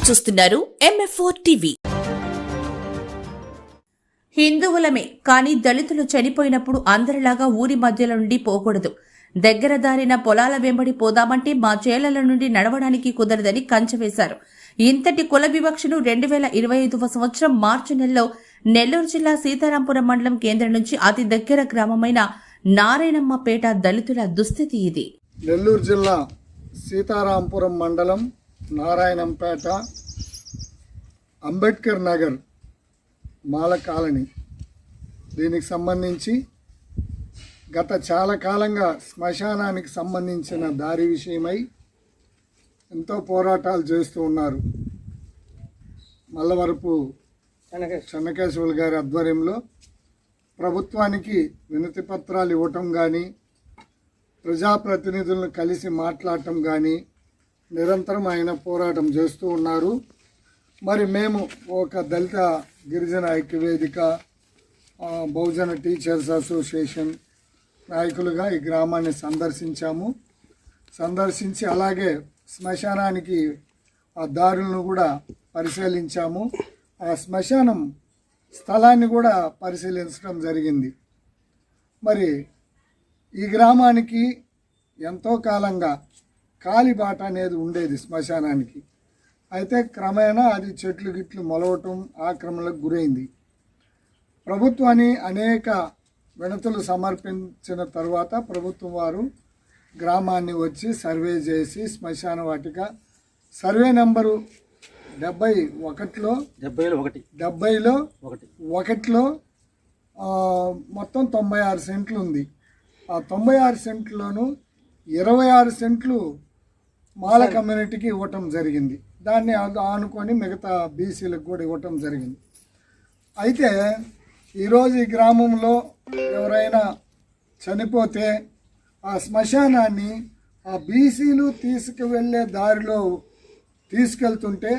చూస్తున్నారు MF4 TV. హిందువులమే కానీ దళితులు చనిపోయినప్పుడు అందరిలాగా ఊరి మధ్యలో నుండి పోకూడదు. దగ్గర దారిన పొలాల వెంబడి పోదామంటే మా చేలల నుండి నడవడానికి కుదరదని కంచెవేశారు. ఇంతటి కుల వివక్షను 2025వ సంవత్సరం మార్చి నెలలో నెల్లూరు జిల్లా సీతారాంపురం మండలం కేంద్రం నుంచి అతి దగ్గర గ్రామమైన నారాయణమ్మపేట దళితుల దుస్థితి ఇది. నెల్లూరు జిల్లా సీతారాంపురం మండలం నారాయణంపేట అంబేద్కర్ నగర్ మాల కాలనీ. దీనికి సంబంధించి గత చాలా కాలంగా శ్మశానానికి సంబంధించిన దారి విషయమై ఎంతో పోరాటాలు చేస్తూ ఉన్నారు. మల్లవరపు చెన్నకేశవులు గారి ఆధ్వర్యంలో ప్రభుత్వానికి వినతి పత్రాలు ఇవ్వటం కానీ, ప్రజాప్రతినిధులను కలిసి మాట్లాడటం కానీ నిరంతరం ఆయన పోరాటం చేస్తూ ఉన్నారు. మరి మేము ఒక దళిత గిరిజన ఐక్యవేదిక, బహుజన టీచర్స్ అసోసియేషన్ నాయకులుగా ఈ గ్రామాన్ని సందర్శించి అలాగే శ్మశానానికి ఆ దారులను కూడా పరిశీలించాము. ఆ శ్మశానం స్థలాన్ని కూడా పరిశీలించడం జరిగింది. మరి ఈ గ్రామానికి ఎంతో కాలంగా కాలిబాట అనేది ఉండేది శ్మశానానికి. అయితే క్రమేణా అది చెట్లు గిట్లు మొలవటం ఆక్రమణలకు గురైంది. ప్రభుత్వాన్ని అనేక వినతులు సమర్పించిన తర్వాత ప్రభుత్వం వారు గ్రామాన్ని వచ్చి సర్వే చేసి శ్మశాన వాటిక సర్వే నెంబరు 70లో మొత్తం 96 సెంట్లు ఉంది. ఆ 96 సెంట్లోనూ 26 సెంట్లు మాల కమ్యూనిటీకి ఇవ్వటం జరిగింది. దాన్ని ఆనుకొని మిగతా బీసీలకు కూడా ఇవ్వటం జరిగింది. అయితే ఈరోజు ఈ గ్రామంలో ఎవరైనా చనిపోతే ఆ శ్మశానాన్ని ఆ బీసీలు తీసుకువెళ్ళే దారిలో తీసుకెళ్తుంటే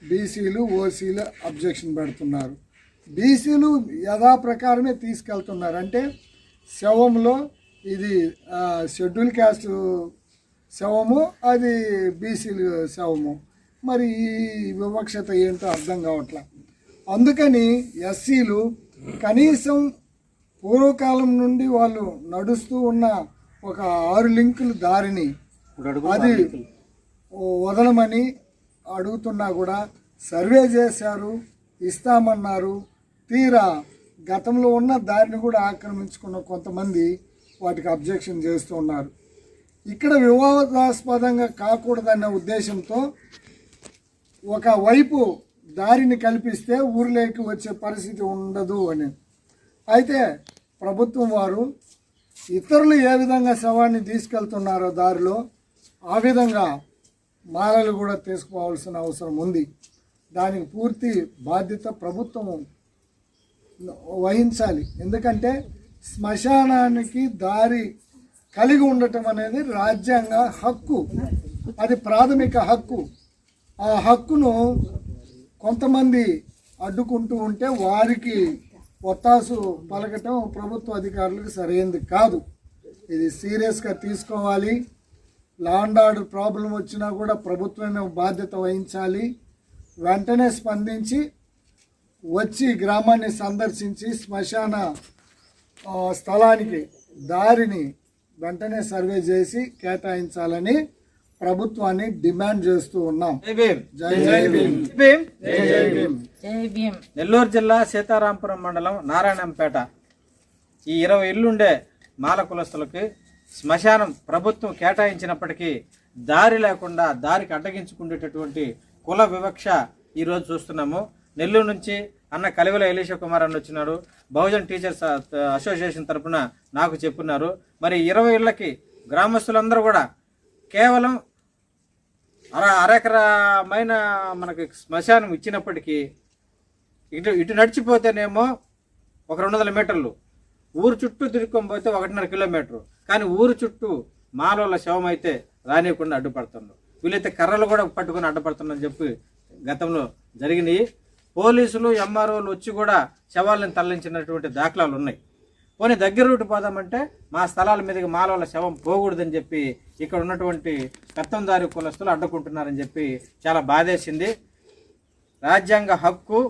బీసీలు ఓసీలు అబ్జెక్షన్ పెడుతున్నారు. బీసీలు యథాప్రకారమే తీసుకెళ్తున్నారు. అంటే శవంలో ఇది షెడ్యూల్ క్యాస్ట్ శవము, అది బీసీలు శవము. మరి ఈ వివక్షత ఏంటో అర్థం కావట్లా. అందుకని ఎస్సీలు కనీసం పూర్వకాలం నుండి వాళ్ళు నడుస్తూ ఉన్న ఒక 6 లింకుల దారిని అది వదలమని అడుగుతున్నా కూడా సర్వే చేశారు, ఇస్తామన్నారు. తీరా గతంలో ఉన్న దారిని కూడా ఆక్రమించుకున్న కొంతమంది వాటికి అబ్జెక్షన్ చేస్తూ ఉన్నారు. ఇక్కడ వివాదాస్పదంగా కాకూడదన్న ఉద్దేశంతో ఒకవైపు దారిని కల్పిస్తే ఊర్లోకి వచ్చే పరిస్థితి ఉండదు అని. అయితే ప్రభుత్వం వారు ఇతరులు ఏ విధంగా శవాన్ని తీసుకెళ్తున్నారో దారిలో ఆ విధంగా మాలలు కూడా తీసుకుపోవాల్సిన అవసరం ఉంది. దానికి పూర్తి బాధ్యత ప్రభుత్వం వహించాలి. ఎందుకంటే శ్మశానానికి దారి కలిగి ఉండటం అనేది రాజ్యాంగ హక్కు, అది ప్రాథమిక హక్కు. ఆ హక్కును కొంతమంది అడ్డుకుంటూ ఉంటే వారికి ఒత్తాసు పలకటం ప్రభుత్వ అధికారులకు సరైనది కాదు. ఇది సీరియస్గా తీసుకోవాలి. లా అండ్ ఆర్డర్ ప్రాబ్లం వచ్చినా కూడా ప్రభుత్వమే బాధ్యత వహించాలి. వెంటనే స్పందించి వచ్చి గ్రామాన్ని సందర్శించి శ్మశాన స్థలానికి దారిని వెంటనే సర్వే చేసి కేటాయించాలని ప్రభుత్వాన్ని డిమాండ్ చేస్తూ ఉన్నాం. నెల్లూరు జిల్లా సీతారాంపురం మండలం నారాయణంపేట ఈ 20 ఇళ్లుండే మాల కులస్తులకి శ్మశానం ప్రభుత్వం కేటాయించినప్పటికీ దారి లేకుండా దారికి అడ్డగించుకునేటటువంటి కుల వివక్ష ఈరోజు చూస్తున్నాము. నెల్లూరు నుంచి అన్న కలివల ఎలీషా కుమార్ అని వచ్చినాడు. బహుజన్ టీచర్స్ అసోసియేషన్ తరఫున నాకు చెప్పున్నారు. మరి 20 ఇళ్లకి గ్రామస్తులందరూ కూడా కేవలం అరెకరమైన మనకి శ్మశానం ఇచ్చినప్పటికీ ఇటు నడిచిపోతేనేమో ఒక 200 మీటర్లు, ఊరు చుట్టూ తిరుక్కొని పోతే 1.5 కిలోమీటరు. కానీ ఊరు చుట్టూ మాలోళ్ళ శవం అయితే రానియకుండా అడ్డుపడుతున్నారు. వీళ్ళైతే కర్రలు కూడా పట్టుకొని అడ్డుపడుతున్నారని చెప్పి గతంలో జరిగినాయి. పోలీసులు ఎంఆర్ఓలు వచ్చి కూడా శవాలను తరలించినటువంటి దాఖలాలు ఉన్నాయి. పోనీ దగ్గర రూటు పోదామంటే మా స్థలాల మీదకి మాలోళ్ళ శవం పోకూడదని చెప్పి ఇక్కడ ఉన్నటువంటి పెత్తందారి కులస్తులు అడ్డుకుంటున్నారని చెప్పి చాలా బాధేసింది. రాజ్యాంగ హక్కు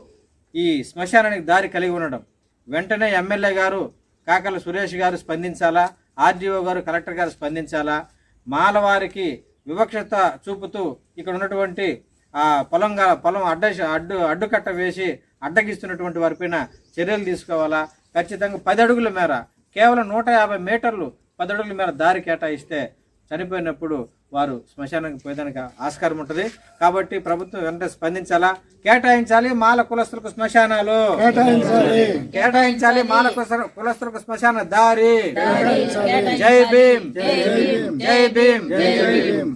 ఈ శ్మశానానికి దారి కలిగి ఉండడం. వెంటనే ఎమ్మెల్యే గారు కాకల సురేష్ గారు స్పందించాలా, ఆర్డీఓ గారు, కలెక్టర్ గారు స్పందించాలా. మాలవారికి వివక్షత చూపుతూ ఇక్కడ ఉన్నటువంటి పొలం అడ్డుకట్ట వేసి అడ్డగిస్తున్నటువంటి వారిపైన చర్యలు తీసుకోవాలా. ఖచ్చితంగా 10 అడుగుల మేర, కేవలం 150 మీటర్లు 10 అడుగుల మేర దారి కేటాయిస్తే చనిపోయినప్పుడు వారు శ్మశానానికి పోయేదానికి ఆస్కారం ఉంటుంది. కాబట్టి ప్రభుత్వం వెంటనే స్పందించాలా, కేటాయించాలి మాల కులస్తులకు శ్మశానాలు, కేటాయించాలి మాల కులస్తులకు శ్మశాన దారి. జై భీమ్, జై భీమ్, జై భీమ్.